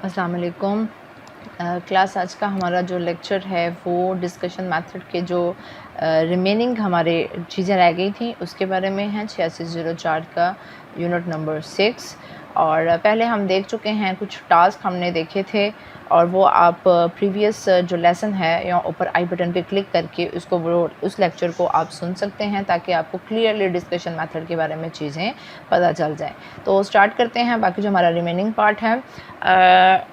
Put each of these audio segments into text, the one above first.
अस्सलाम वालेकुम। क्लास आज का हमारा जो लेक्चर है वो डिस्कशन मेथड के जो रिमेनिंग हमारे चीज़ें रह गई थी उसके बारे में है। 8604 का यूनिट नंबर 6। और पहले हम देख चुके हैं, कुछ टास्क हमने देखे थे और वो आप प्रीवियस जो लेसन है या ऊपर आई बटन पे क्लिक करके उसको वो उस लेक्चर को आप सुन सकते हैं ताकि आपको क्लियरली डिस्कशन मेथड के बारे में चीज़ें पता चल जाएँ। तो स्टार्ट करते हैं बाकी जो हमारा रिमेनिंग पार्ट है।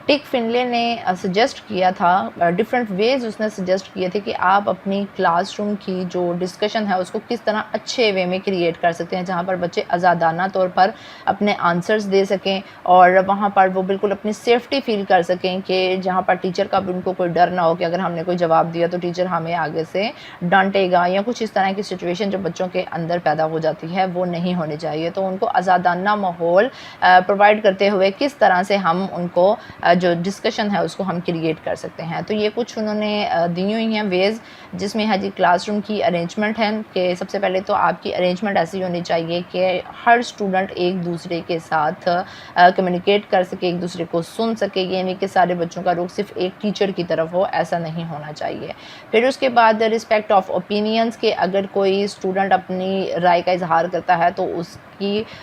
टिक फिनले ने सजेस्ट किया था, डिफरेंट वेज़ उसने सजेस्ट किए थे कि आप अपनी क्लासरूम की जो डिस्कशन है उसको किस तरह अच्छे वे में क्रिएट कर सकते हैं, जहाँ पर बच्चे आज़ादाना तौर पर अपने आंसर्स दे सकें और वहाँ पर वो बिल्कुल अपनी सेफ्टी फ़ील कर सकें कि जहाँ पर टीचर का भी उनको कोई डर ना हो कि अगर हमने कोई जवाब दिया तो टीचर हमें आगे से डांटेगा या कुछ इस तरह की सिचुएशन जो बच्चों के अंदर पैदा हो जाती है वो नहीं होनी चाहिए। तो उनको आज़ादाना माहौल प्रोवाइड करते हुए किस तरह से हम उनको जो डिस्कशन है उसको हम क्रिएट कर सकते हैं। तो ये कुछ उन्होंने दी हुई हैं वेज़, जिसमें है जी क्लासरूम की अरेंजमेंट है कि सबसे पहले तो आपकी अरेंजमेंट ऐसी होनी चाहिए कि हर स्टूडेंट एक दूसरे के साथ कम्युनिकेट कर सके, एक दूसरे को सुन सके। ये नहीं कि सारे बच्चों का रुख सिर्फ एक टीचर की तरफ हो, ऐसा नहीं होना चाहिए। फिर उसके बाद रिस्पेक्ट ऑफ ओपिनियंस के, अगर कोई स्टूडेंट अपनी राय का इजहार करता है तो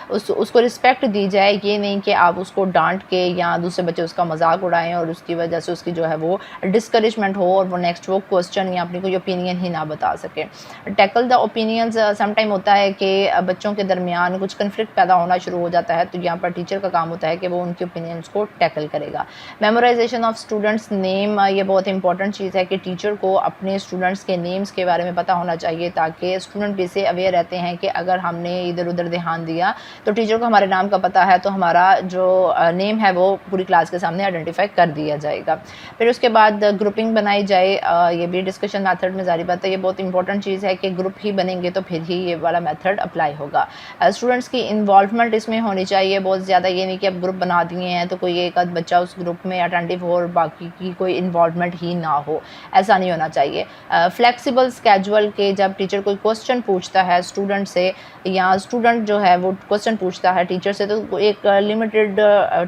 उसको रिस्पेक्ट दी जाए। ये नहीं कि आप उसको डांट के या दूसरे बच्चे उसका मजाक उड़ाएं और उसकी वजह से उसकी जो है वो डिस्करेजमेंट हो और वो नेक्स्ट वो क्वेश्चन या अपनी कोई ओपिनियन ही ना बता सके। टैकल द ओपिनियंस, समटाइम होता है कि बच्चों के दरमियान कुछ कन्फ्लिक्ट पैदा होना शुरू हो जाता है, तो यहाँ पर टीचर का काम होता है कि वो उनकी ओपिनियंस को टैकल करेगा। मेमोराइजेशन ऑफ स्टूडेंट्स नेम, ये बहुत इंपॉर्टेंट चीज़ है कि टीचर को अपने स्टूडेंट्स के नेम्स के बारे में पता होना चाहिए ताकि स्टूडेंट भी इससे अवेयर रहते हैं कि अगर हमने इधर उधर ध्यान दिया तो टीचर को हमारे नाम का पता है, तो हमारा जो नेम है वो पूरी क्लास के सामने आइडेंटिफाई कर दिया जाएगा। फिर उसके बाद ग्रुपिंग बनाई जाए, ये भी डिस्कशन मेथड में जारी बात है, ये बहुत इंपॉर्टेंट चीज़ है कि ग्रुप ही बनेंगे तो फिर ही ये वाला मेथड अप्लाई होगा। स्टूडेंट्स की इन्वॉल्वमेंट इसमें होनी चाहिए बहुत ज़्यादा। ये नहीं कि अब ग्रुप बना दिए हैं तो कोई एक आध बच्चा उस ग्रुप में अटेंटिव हो और बाकी की कोई इन्वॉल्वमेंट ही ना हो, ऐसा नहीं होना चाहिए। फ्लेक्सिबल स्केजुअल के, जब टीचर कोई क्वेश्चन पूछता है स्टूडेंट से या स्टूडेंट जो है वो क्वेश्चन पूछता है टीचर से, तो एक लिमिटेड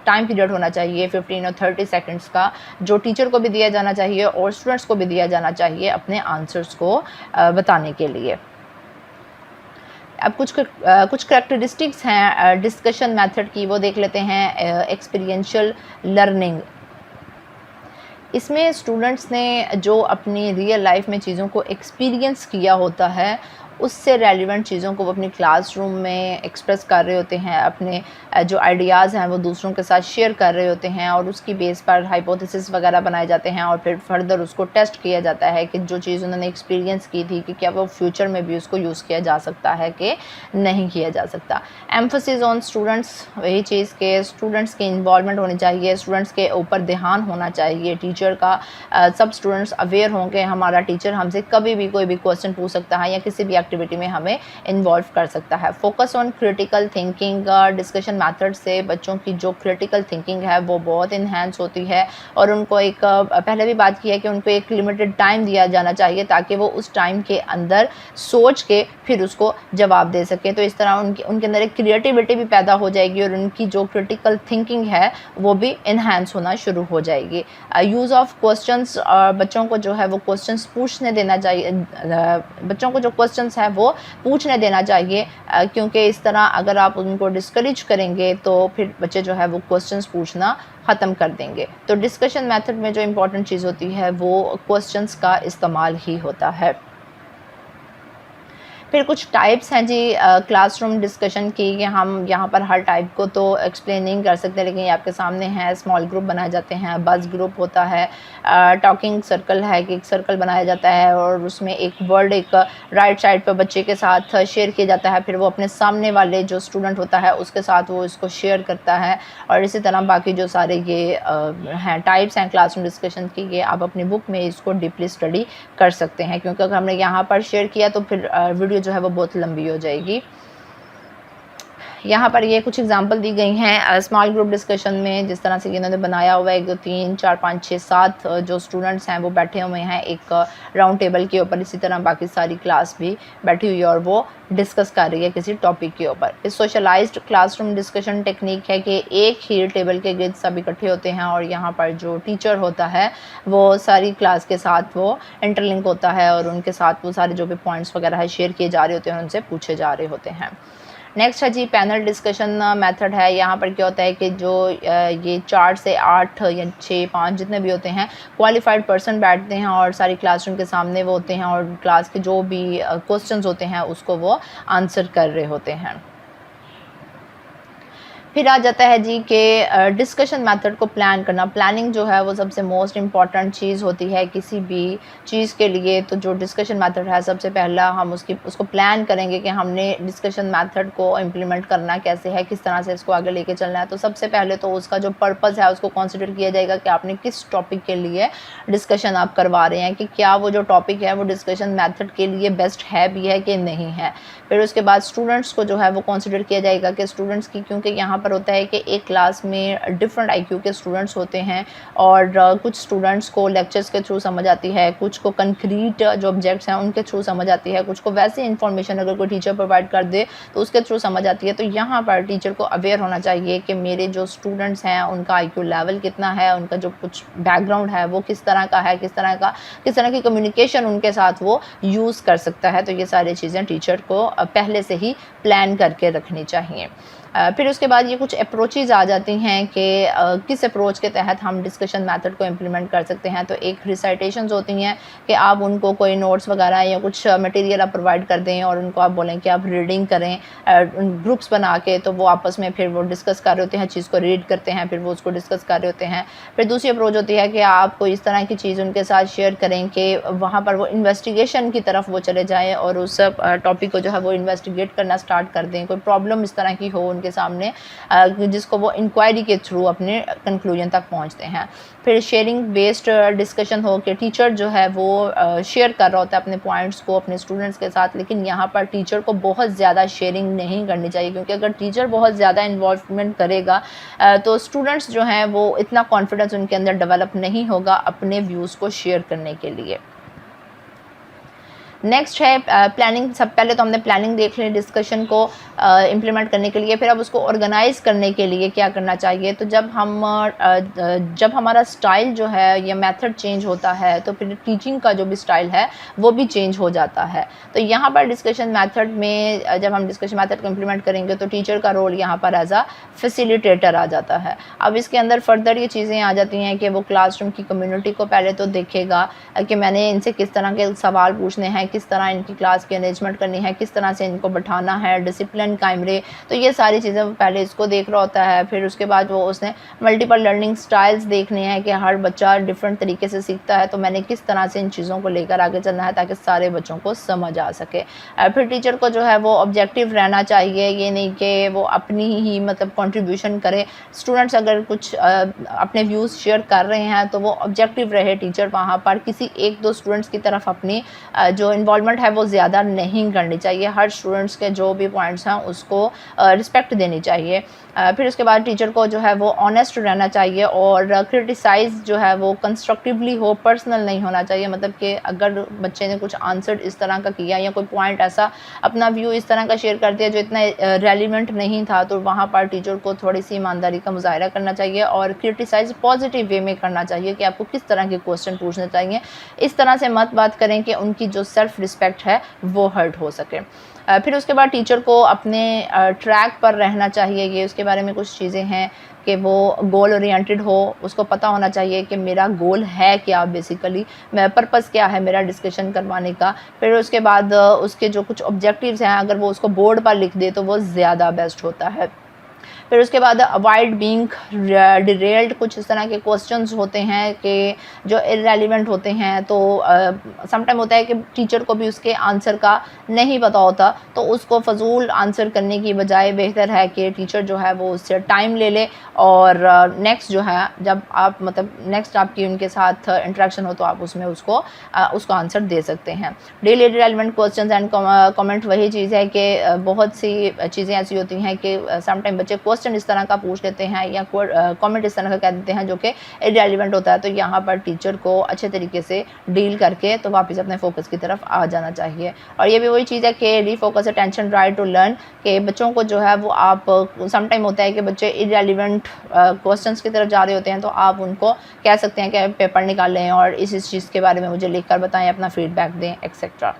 टाइम पीरियड होना चाहिए 15 और 30 सेकंड्स का, जो टीचर को भी दिया जाना चाहिए और स्टूडेंट्स को भी दिया जाना चाहिए अपने आंसर्स को बताने के लिए। अब कुछ करैक्टरिस्टिक्स हैं डिस्कशन मेथड की, वो देख लेते हैं। एक्सपीरियंशियल लर्निंग, इसमें स्टूडेंट्स ने जो अपनी रियल लाइफ में चीज़ों को एक्सपीरियंस किया होता है उससे रेलिवेंट चीज़ों को वो अपनी क्लासरूम में एक्सप्रेस कर रहे होते हैं, अपने जो आइडियाज़ हैं वो दूसरों के साथ शेयर कर रहे होते हैं और उसकी बेस पर हाइपोथेसिस वगैरह बनाए जाते हैं और फिर फर्दर उसको टेस्ट किया जाता है कि जो चीज़ उन्होंने एक्सपीरियंस की थी कि क्या वो फ्यूचर में भी उसको यूज़ किया जा सकता है कि नहीं किया जा सकता। एम्फोसिस ऑन स्टूडेंट्स, वही चीज़ के स्टूडेंट्स की इन्वॉल्वमेंट होनी चाहिए, स्टूडेंट्स के ऊपर ध्यान होना चाहिए टीचर का। सब स्टूडेंट्स अवेयर हों कि हमारा टीचर हमसे कभी भी कोई भी क्वेश्चन पूछ सकता है या किसी भी एक्टिविटी में हमें इन्वॉल्व कर सकता है। Focus on critical thinking, discussion method से बच्चों की जो क्रिटिकल थिंकिंग है वो बहुत इन्हेंस होती है और उनको एक पहले भी बात की है कि उनको एक लिमिटेड टाइम दिया जाना चाहिए ताकि वो उस टाइम के अंदर सोच के फिर उसको जवाब दे सके। तो इस तरह उनके अंदर एक क्रिएटिविटी भी पैदा हो जाएगी और उनकी जो क्रिटिकल थिंकिंग है वो भी इन्हेंस होना शुरू हो जाएगी। यूज़ ऑफ क्वेश्चंस, बच्चों को जो है वो क्वेश्चंस पूछने देना चाहिए, बच्चों को जो क्वेश्चंस है वो पूछने देना चाहिए, क्योंकि इस तरह अगर आप उनको डिस्करेज करेंगे तो फिर बच्चे जो है वो क्वेश्चंस पूछना ख़त्म कर देंगे। तो डिस्कशन मेथड में जो इम्पोर्टेंट चीज़ होती है वो क्वेश्चंस का इस्तेमाल ही होता है। फिर कुछ टाइप्स हैं जी क्लासरूम डिस्कशन की, कि हम यहाँ पर हर टाइप को तो एक्सप्लेन नहीं कर सकते, लेकिन ये आपके सामने है। स्मॉल ग्रुप बनाए जाते हैं, बस ग्रुप होता है, टॉकिंग सर्कल है कि एक सर्कल बनाया जाता है और उसमें एक वर्ड एक राइट साइड पर बच्चे के साथ शेयर किया जाता है, फिर वो अपने सामने वाले जो स्टूडेंट होता है उसके साथ वो इसको शेयर करता है। और इसी तरह बाकी जो सारे ये हैं टाइप्स हैं क्लासरूम डिस्कशन की, ये आप अपनी बुक में इसको डीपली स्टडी कर सकते हैं, क्योंकि अगर हमने यहाँ पर शेयर किया तो फिर वीडियो जो है वो बहुत लंबी हो जाएगी। यहाँ पर ये कुछ एग्जांपल दी गई हैं स्मॉल ग्रुप डिस्कशन में, जिस तरह से कि इन्होंने बनाया हुआ है 1 2 3 4 5 6 7 जो स्टूडेंट्स हैं वो बैठे हुए हैं एक राउंड टेबल के ऊपर। इसी तरह बाकी सारी क्लास भी बैठी हुई है और वो डिस्कस कर रही है किसी टॉपिक के ऊपर। इस सोशलाइज्ड क्लासरूम डिस्कशन टेक्निक है कि एक ही टेबल के गिर्द सब इकट्ठे होते हैं और यहाँ पर जो टीचर होता है वो सारी क्लास के साथ वो इंटरलिंक होता है और उनके साथ वो सारे जो भी पॉइंट्स वगैरह है शेयर किए जा रहे होते हैं, उनसे पूछे जा रहे होते हैं। नेक्स्ट है जी पैनल डिस्कशन मेथड है। यहाँ पर क्या होता है कि जो ये 4 से 8 या 6 5 जितने भी होते हैं क्वालिफाइड पर्सन बैठते हैं और सारी क्लासरूम के सामने वो होते हैं और क्लास के जो भी क्वेश्चंस होते हैं उसको वो आंसर कर रहे होते हैं। फिर आ जाता है जी कि डिस्कशन मेथड को प्लान करना। प्लानिंग जो है वो सबसे मोस्ट इम्पॉर्टेंट चीज़ होती है किसी भी चीज़ के लिए। तो जो डिस्कशन मेथड है सबसे पहला हम उसको प्लान करेंगे कि हमने डिस्कशन मेथड को इम्प्लीमेंट करना कैसे है, किस तरह से इसको आगे लेके चलना है। तो सबसे पहले तो उसका जो पर्पज़ है उसको कंसिडर किया जाएगा कि आपने किस टॉपिक के लिए डिस्कशन आप करवा रहे हैं, कि क्या वो जो टॉपिक है वो डिस्कशन मेथड के लिए बेस्ट है भी है कि नहीं है। फिर उसके बाद स्टूडेंट्स को जो है वो कंसिडर किया जाएगा कि स्टूडेंट्स की, क्योंकि यहाँ पर होता है कि एक क्लास में डिफरेंट आईक्यू के स्टूडेंट्स होते हैं और कुछ स्टूडेंट्स को लेक्चर्स के थ्रू समझ आती है, कुछ को कंक्रीट जो ऑब्जेक्ट्स हैं उनके थ्रू समझ आती है, कुछ को वैसी इन्फॉर्मेशन अगर कोई टीचर प्रोवाइड कर दे तो उसके थ्रू समझ आती है। तो यहाँ पर टीचर को अवेयर होना चाहिए कि मेरे जो स्टूडेंट्स हैं उनका आईक्यू लेवल कितना है, उनका जो कुछ बैकग्राउंड है वो किस तरह का है, किस तरह की कम्युनिकेशन उनके साथ वो यूज़ कर सकता है। तो ये सारी चीज़ें टीचर को पहले से ही प्लान करके रखनी चाहिए। फिर उसके बाद ये कुछ अप्रोचेज़ आ जाती हैं कि किस अप्रोच के तहत हम डिस्कशन मेथड को इम्प्लीमेंट कर सकते हैं। तो एक रिसाइटेशंस होती हैं कि आप उनको कोई नोट्स वगैरह या कुछ मटेरियल आप प्रोवाइड कर दें और उनको आप बोलें कि आप रीडिंग करें ग्रुप्स बना के, तो वो आपस में फिर वो डिस्कस कर रहे होते हैं, चीज़ को रीड करते हैं, फिर वो उसको डिस्कस कर रहे होते हैं। फिर दूसरी अप्रोच होती है कि आप कोई इस तरह की चीज़ उनके साथ शेयर करें कि वहाँ पर वो इन्वेस्टिगेशन की तरफ वो चले जाएँ और उस टॉपिक को जो है वो इन्वेस्टिगेट करना स्टार्ट कर दें। कोई प्रॉब्लम इस तरह की हो के सामने जिसको वो इंक्वायरी के थ्रू अपने कंक्लूजन तक पहुंचते हैं। फिर शेयरिंग बेस्ड डिस्कशन हो कि टीचर जो है वो शेयर कर रहा होता है अपने पॉइंट्स को अपने स्टूडेंट्स के साथ, लेकिन यहाँ पर टीचर को बहुत ज़्यादा शेयरिंग नहीं करनी चाहिए, क्योंकि अगर टीचर बहुत ज़्यादा इन्वॉल्वमेंट करेगा तो स्टूडेंट्स जो हैं वो इतना कॉन्फिडेंस उनके अंदर डेवलप नहीं होगा अपने व्यूज़ को शेयर करने के लिए। नेक्स्ट है प्लानिंग। सब पहले तो हमने प्लानिंग देख ली डिस्कशन को इम्प्लीमेंट करने के लिए। फिर अब उसको ऑर्गेनाइज़ करने के लिए क्या करना चाहिए। तो जब हमारा स्टाइल जो है या मेथड चेंज होता है तो फिर टीचिंग का जो भी स्टाइल है वो भी चेंज हो जाता है। तो यहाँ पर डिस्कशन मेथड में जब हम डिस्कशन मेथड को इम्प्लीमेंट करेंगे तो टीचर का रोल यहाँ पर एज अ फैसिलिटेटर आ जाता है। अब इसके अंदर फर्दर ये चीज़ें आ जाती हैं कि वो क्लासरूम की कम्युनिटी को पहले तो देखेगा कि मैंने इनसे किस तरह के सवाल पूछने हैं, किस तरह इनकी क्लास की अरेंजमेंट करनी है, किस तरह से इनको बैठाना है, डिसिप्लिन कायम रहे। तो ये सारी चीज़ें वो पहले इसको देख रहा होता है। फिर उसके बाद वो उसने मल्टीपल लर्निंग स्टाइल्स देखने हैं कि हर बच्चा डिफरेंट तरीके से सीखता है, तो मैंने किस तरह से इन चीज़ों को लेकर आगे चलना है ताकि सारे बच्चों को समझ आ सके। फिर टीचर को जो है वो ऑब्जेक्टिव रहना चाहिए, ये नहीं कि वो अपनी ही मतलब कंट्रीब्यूशन करे। स्टूडेंट्स अगर कुछ अपने व्यूज़ शेयर कर रहे हैं तो वो ऑब्जेक्टिव रहे टीचर, वहाँ पर किसी एक दो स्टूडेंट्स की तरफ अपनी जो इन्वॉल्वमेंट है वो ज़्यादा नहीं करनी चाहिए। हर स्टूडेंट्स के जो भी पॉइंट्स हैं उसको रिस्पेक्ट देनी चाहिए। फिर उसके बाद टीचर को जो है वो ऑनेस्ट रहना चाहिए और क्रिटिसाइज़ जो है वो कंस्ट्रक्टिवली हो, पर्सनल नहीं होना चाहिए। मतलब कि अगर बच्चे ने कुछ आंसर इस तरह का किया या कोई पॉइंट ऐसा अपना व्यू इस तरह का शेयर कर दिया जो इतना रेलिवेंट नहीं था, तो वहाँ पर टीचर को थोड़ी सी ईमानदारी का मुजाहरा करना चाहिए और क्रिटिसाइज़ पॉजिटिव वे में करना चाहिए कि आपको किस तरह के क्वेश्चन पूछने चाहिए। इस तरह से मत बात करें कि उनकी जो सेल्फ रिस्पेक्ट है वो हर्ट हो सके। फिर उसके बाद टीचर को अपने ट्रैक पर रहना चाहिए। ये उसके बारे में कुछ चीज़ें हैं कि वो गोल ओरिएंटेड हो, उसको पता होना चाहिए कि मेरा गोल है क्या, बेसिकली मैं पर्पस क्या है मेरा डिस्कशन करवाने का। फिर उसके बाद उसके जो कुछ ऑब्जेक्टिव्स हैं अगर वो उसको बोर्ड पर लिख दे तो वो ज़्यादा बेस्ट होता है। फिर उसके बाद अवॉइड बीइंग डिरेल्ड, कुछ इस तरह के क्वेश्चंस होते हैं कि जो इररेलेवेंट होते हैं, तो समटाइम होता है कि टीचर को भी उसके आंसर का नहीं पता होता, तो उसको फ़जूल आंसर करने की बजाय बेहतर है कि टीचर जो है वो उससे टाइम ले ले, और नेक्स्ट जो है जब आप मतलब नेक्स्ट आपकी उनके साथ इंटरेक्शन हो तो आप उसमें उसको आंसर दे सकते हैं। Daily relevant questions and comment वही चीज़ है कि बहुत सी चीज़ें ऐसी होती हैं कि समटाइम बच्चे क्वेश्चन इस तरह का पूछ लेते हैं या कमेंट इस तरह का कह देते हैं जो कि इररेलेवेंट होता है, तो यहाँ पर टीचर को अच्छे तरीके से डील करके तो वापस अपने फोकस की तरफ आ जाना चाहिए। और ये भी वही चीज़ है कि refocus attention try to learn, कि बच्चों को जो है वो आप समटाइम होता है कि बच्चे इररेलेवेंट क्वेश्चंस की तरफ जा रहे होते हैं, तो आप उनको कह सकते हैं कि पेपर निकालें और इस चीज़ के बारे में मुझे लिख कर बताएं, अपना फीडबैक दें, etcetera.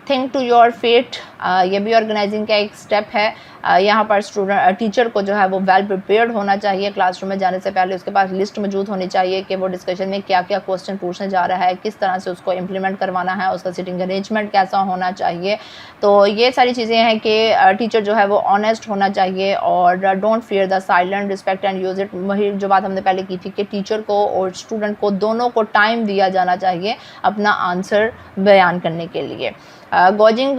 Think to your fate, ये भी ऑर्गेनाइजिंग का एक स्टेप है। यहाँ पर टीचर को जो है वो वेल प्रिपेयर्ड होना चाहिए। क्लासरूम में जाने से पहले उसके पास लिस्ट मौजूद होनी चाहिए कि वो डिस्कशन में क्या क्या क्वेश्चन पूछने जा रहा है, किस तरह से उसको इम्प्लीमेंट करवाना है, उसका सिटिंग अरेंजमेंट कैसा होना चाहिए। तो ये सारी चीज़ें हैं कि टीचर जो है वो ऑनेस्ट होना चाहिए और don't fear the silent, respect and use it. वही जो बात हमने पहले की थी कि टीचर को और स्टूडेंट को दोनों को टाइम दिया जाना चाहिए अपना आंसर बयान करने के लिए। गॉजिंग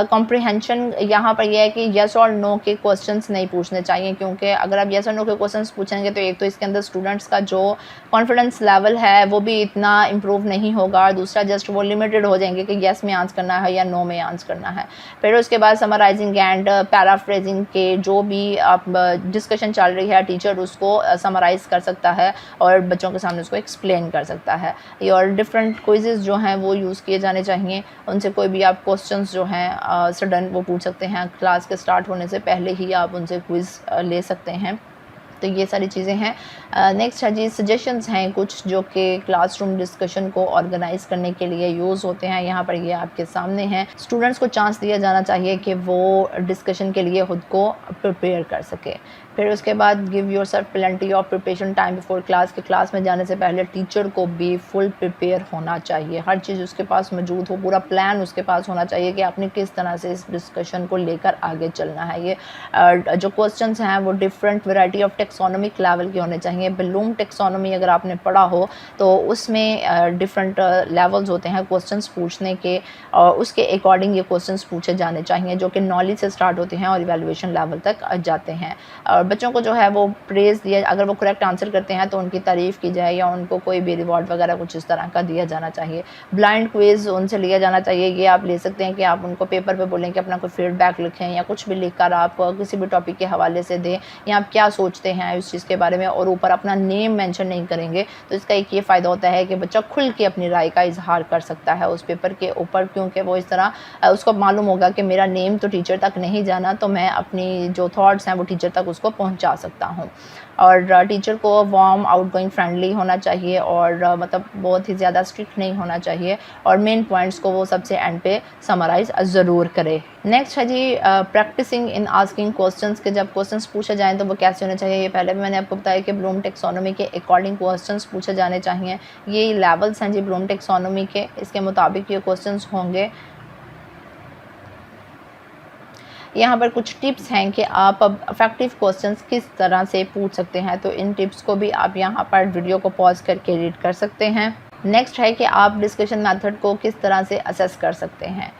कॉम्प्रिहेंशन, यहाँ पर यह है कि येस और नो के क्वेश्चंस नहीं पूछने चाहिए, क्योंकि अगर आप येस और नो के क्वेश्चंस पूछेंगे तो एक तो इसके अंदर स्टूडेंट्स का जो कॉन्फिडेंस लेवल है वो भी इतना इम्प्रूव नहीं होगा, और दूसरा जस्ट वो लिमिटेड हो जाएंगे कि येस में आंसर करना है या नो में आंसर करना है। फिर उसके बाद समराइजिंग एंड पैराफ्रेजिंग के जो भी आप डिस्कशन चल रही है, टीचर उसको समराइज़ कर सकता है और बच्चों के सामने उसको एक्सप्लेन कर सकता है। और डिफरेंट क्विज़ेस जो हैं वो यूज़ किए जाने चाहिए, उनसे कोई भी आप क्वेश्चंस जो हैं सडन वो पूछ सकते हैं, क्लास के स्टार्ट होने से पहले ही आप उनसे क्विज़ ले सकते हैं। तो ये सारी चीज़ें हैं। नेक्स्ट है जी सजेशंस हैं कुछ जो कि क्लासरूम डिस्कशन को ऑर्गेनाइज़ करने के लिए यूज़ होते हैं। यहाँ पर ये आपके सामने हैं। स्टूडेंट्स को चांस दिया जाना चाहिए कि वो डिस्कशन के लिए ख़ुद को प्रिपेयर कर सके। फिर उसके बाद give yourself plenty of preparation time before class, के क्लास में जाने से पहले टीचर को भी फुल प्रिपेयर होना चाहिए, हर चीज़ उसके पास मौजूद हो, पूरा प्लान उसके पास होना चाहिए कि आपने किस तरह से इस डिस्कशन को लेकर आगे चलना है। ये जो क्वेश्चंस हैं वो different variety of taxonomic level के होने चाहिए। ब्लूम टेक्सोनॉमी अगर आपने पढ़ा हो तो उसमें डिफरेंट लेवल्स होते हैं क्वेश्चंस पूछने के, और उसके अकॉर्डिंग ये क्वेश्चंस पूछे जाने चाहिए जो कि नॉलेज से स्टार्ट होते हैं और इवैल्यूएशन लेवल तक जाते हैं। और बच्चों को जो है वो प्रेज़ दिया, अगर वो करेक्ट आंसर करते हैं तो उनकी तारीफ़ की जाए या उनको कोई भी रिवॉर्ड वगैरह कुछ इस तरह का दिया जाना चाहिए। ब्लाइंड क्विज़ उनसे लिया जाना चाहिए। ये आप ले सकते हैं कि आप उनको पेपर पे बोलें कि अपना कोई फीडबैक लिखें या कुछ भी लिखकर आप किसी भी टॉपिक के हवाले से दें या आप क्या सोचते हैं उस चीज़ के बारे में, और ऊपर अपना नेम मेंशन नहीं करेंगे। तो इसका एक ये फ़ायदा होता है कि बच्चा खुल के अपनी राय का इजहार कर सकता है उस पेपर के ऊपर, क्योंकि वो इस तरह उसको मालूम होगा कि मेरा नेम तो टीचर तक नहीं जाना, तो मैं अपनी जो थॉट्स हैं वो टीचर तक उसको पहुंचा सकता हूं। और टीचर को वार्म, आउटगोइंग, फ्रेंडली होना चाहिए और मतलब बहुत ही ज़्यादा स्ट्रिक्ट नहीं होना चाहिए, और मेन पॉइंट्स को वो सबसे एंड पे समराइज़ ज़रूर करे। नेक्स्ट है जी प्रैक्टिसिंग इन आस्किंग क्वेश्चंस, के जब क्वेश्चंस पूछे जाएँ तो वो कैसे होने चाहिए। ये पहले भी मैंने आपको बताया कि ब्लूम टेक्सोनॉमी के अकॉर्डिंग क्वेश्चंस पूछे जाने चाहिए। ये लेवल्स हैं जी ब्लूम टेक्सोनॉमी के, इसके मुताबिक ये क्वेश्चंस होंगे। यहाँ पर कुछ टिप्स हैं कि आप अब इफेक्टिव क्वेश्चंस किस तरह से पूछ सकते हैं, तो इन टिप्स को भी आप यहाँ पर वीडियो को पॉज करके रीड कर सकते हैं। नेक्स्ट है कि आप डिस्कशन मेथड को किस तरह से असेस कर सकते हैं।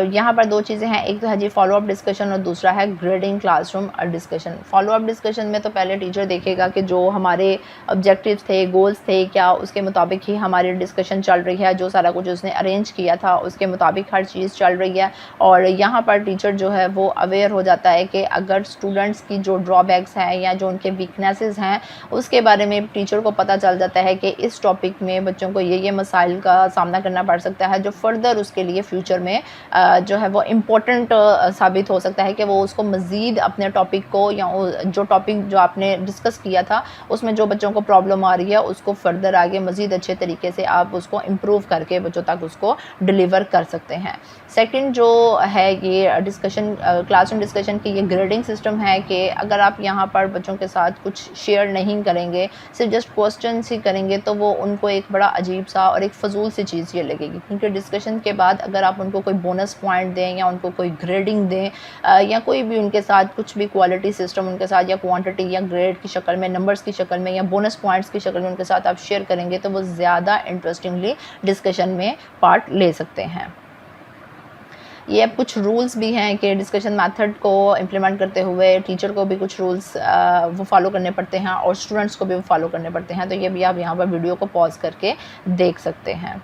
यहाँ पर दो चीज़ें हैं, एक तो है जी फॉलो अप डिस्कशन और दूसरा है grading classroom discussion. Follow up discussion में तो पहले टीचर देखेगा कि जो हमारे ऑब्जेक्टिव्स थे, गोल्स थे, क्या उसके मुताबिक ही हमारी डिस्कशन चल रही है, जो सारा कुछ उसने अरेंज किया था उसके मुताबिक हर चीज़ चल रही है। और यहाँ पर टीचर जो है वो अवेयर हो जाता है कि अगर स्टूडेंट्स की जो ड्रॉबैक्स हैं या जो उनके वीकनेसेस हैं उसके बारे में टीचर को पता चल जाता है कि इस टॉपिक में बच्चों को ये मसाइल का सामना करना पड़ सकता है, जो फर्दर उसके लिए फ्यूचर में जो है वो इम्पोर्टेंट साबित हो सकता है कि वो उसको मज़ीद अपने टॉपिक को या जो टॉपिक जो आपने डिस्कस किया था उसमें जो बच्चों को प्रॉब्लम आ रही है उसको फर्दर आगे मज़ीद अच्छे तरीके से आप उसको इम्प्रूव करके बच्चों तक उसको डिलीवर कर सकते हैं। सेकंड जो है ये डिस्कशन, क्लासरूम डिस्कशन की ये ग्रेडिंग सिस्टम है कि अगर आप यहाँ पर बच्चों के साथ कुछ शेयर नहीं करेंगे, सिर्फ जस्ट क्वेश्चन ही करेंगे, तो वो उनको एक बड़ा अजीब सा और एक फ़जूल सी चीज़ ये लगेगी, क्योंकि डिस्कशन के बाद अगर आप उनको कोई बोनस बोनस पॉइंट दें या उनको कोई ग्रेडिंग दें या कोई भी उनके साथ कुछ भी क्वालिटी सिस्टम उनके साथ या क्वांटिटी या ग्रेड की शक्ल में, नंबर्स की शक्ल में या बोनस पॉइंट्स की शक्ल में उनके साथ आप शेयर करेंगे तो वो ज़्यादा इंटरेस्टिंगली डिस्कशन में पार्ट ले सकते हैं। ये अब कुछ रूल्स भी हैं कि डिस्कशन मेथड को इम्प्लीमेंट करते हुए टीचर को भी कुछ रूल्स वो फॉलो करने पड़ते हैं और स्टूडेंट्स को भी वो फॉलो करने पड़ते हैं। तो ये भी आप यहाँ पर वीडियो को पॉज करके देख सकते हैं।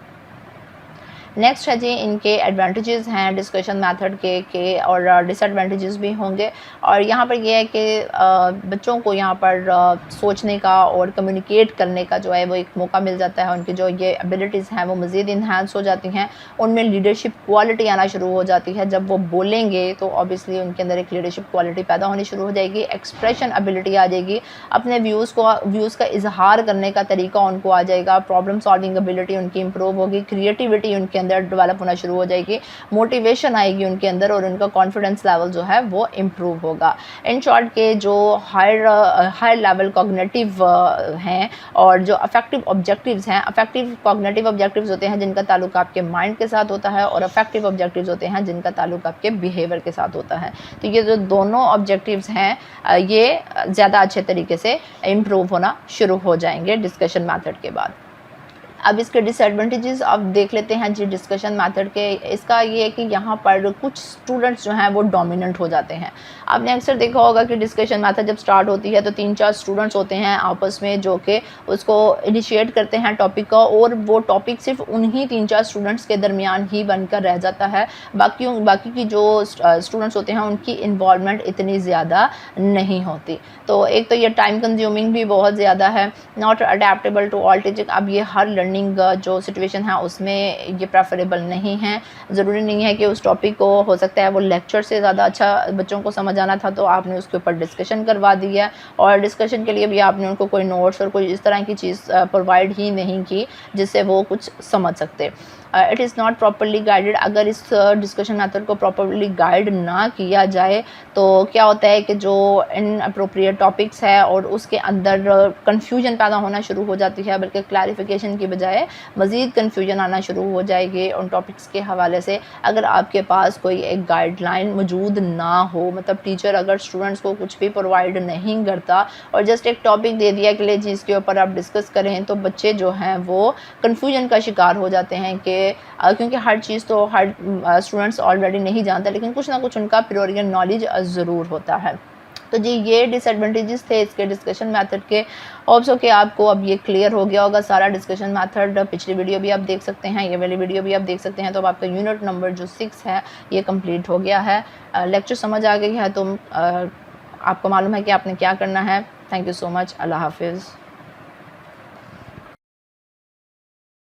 नेक्स्ट है जी, इनके एडवांटेजेस हैं डिस्कशन मेथड के और डिसएडवांटेजेस भी होंगे। और यहाँ पर ये है कि बच्चों को यहाँ पर सोचने का और कम्युनिकेट करने का जो है वो एक मौका मिल जाता है। उनकी जो ये एबिलिटीज़ हैं वो मज़ीद इन्हांस हो जाती हैं, उनमें लीडरशिप क्वालिटी आना शुरू हो जाती है। जब वो बोलेंगे तो ऑब्वियसली उनके अंदर एक लीडरशिप क्वालिटी पैदा होनी शुरू हो जाएगी, एक्सप्रेशन एबिलिटी आ जाएगी, अपने व्यूज़ का इजहार करने का तरीका उनको आ जाएगा, प्रॉब्लम सॉल्विंग एबिलिटी उनकी इंप्रूव होगी, क्रिएटिविटी उनके अंदर डेवलप होना शुरू हो जाएगी, मोटिवेशन आएगी उनके अंदर और उनका कॉन्फिडेंस लेवल जो है वो इम्प्रूव होगा। इन शॉर्ट के जो हायर लेवल कॉग्निटिव हैं और जो अफेक्टिव ऑब्जेक्टिव्स हैं, अफेक्टिव कॉग्निटिव ऑब्जेक्टिव्स होते हैं जिनका ताल्लुक आपके माइंड के साथ होता है और अफेक्टिव ऑब्जेक्टिव्स होते हैं जिनका ताल्लुक आपके बिहेवियर के साथ होता है। तो ये जो दोनों ऑब्जेक्टिव्स हैं ये ज़्यादा अच्छे तरीके से इम्प्रूव होना शुरू हो जाएंगे डिस्कशन मैथड के बाद। अब इसके डिसएडवांटेजेस अब देख लेते हैं जी डिस्कशन मेथड के। इसका ये है कि यहाँ पर कुछ स्टूडेंट्स जो हैं वो डोमिनेंट हो जाते हैं। आपने अक्सर देखा होगा कि डिस्कशन मेथड जब स्टार्ट होती है तो 3-4 स्टूडेंट्स होते हैं आपस में जो कि उसको इनिशिएट करते हैं टॉपिक का, और वो टॉपिक सिर्फ उन्हीं 3-4 स्टूडेंट्स के दरमियान ही बनकर रह जाता है। बाकी की जो स्टूडेंट्स होते हैं उनकी इन्वॉल्वमेंट इतनी ज़्यादा नहीं होती। तो एक तो ये टाइम कंज्यूमिंग भी बहुत ज़्यादा है, not adaptable to all teaching. अब ये हर लर्निंग जो सिचुएशन है उसमें ये प्रेफरेबल नहीं है। ज़रूरी नहीं है कि उस टॉपिक को, हो सकता है वो लेक्चर से ज़्यादा अच्छा बच्चों को समझ आना था तो आपने उसके ऊपर डिस्कशन करवा दी है, और डिस्कशन के लिए भी आपने उनको कोई नोट्स और कोई इस तरह की चीज़ प्रोवाइड ही नहीं की जिससे वो कुछ समझ सकते। It is not properly guided. अगर इस डिस्कशन मेथड को प्रॉपरली गाइड ना किया जाए तो क्या होता है कि जो इनअप्रोप्रिएट टॉपिक्स है और उसके अंदर कन्फ्यूजन पैदा होना शुरू हो जाती है, बल्कि क्लैरिफिकेशन की बजाय मज़ीद कन्फ्यूजन आना शुरू हो जाएगी उन टॉपिक्स के हवाले से। अगर आपके पास कोई एक गाइडलाइन मौजूद ना हो, मतलब टीचर अगर स्टूडेंट्स को कुछ भी प्रोवाइड नहीं करता और जस्ट एक टॉपिक दे दिया कि ले जिसके ऊपर आप डिस्कस करें, तो बच्चे जो हैं वो कन्फ्यूजन का शिकार हो जाते हैं कि क्योंकि हर चीज़ तो हर स्टूडेंट्स ऑलरेडी नहीं जानते, लेकिन कुछ ना कुछ उनका प्रियोरियल नॉलेज ज़रूर होता है। तो जी ये डिसएडवांटेजेस थे इसके डिस्कशन मेथड के। होप्स हो कि आपको अब ये क्लियर हो गया होगा सारा डिस्कशन मेथड। पिछली वीडियो भी आप देख सकते हैं, ये वाली वीडियो भी आप देख सकते हैं। तो अब आपका यूनिट नंबर जो 6 है ये कंप्लीट हो गया है। लेक्चर समझ आ गई है तो आपको मालूम है कि आपने क्या करना है। Thank you so much. अल्लाह हाफिज़।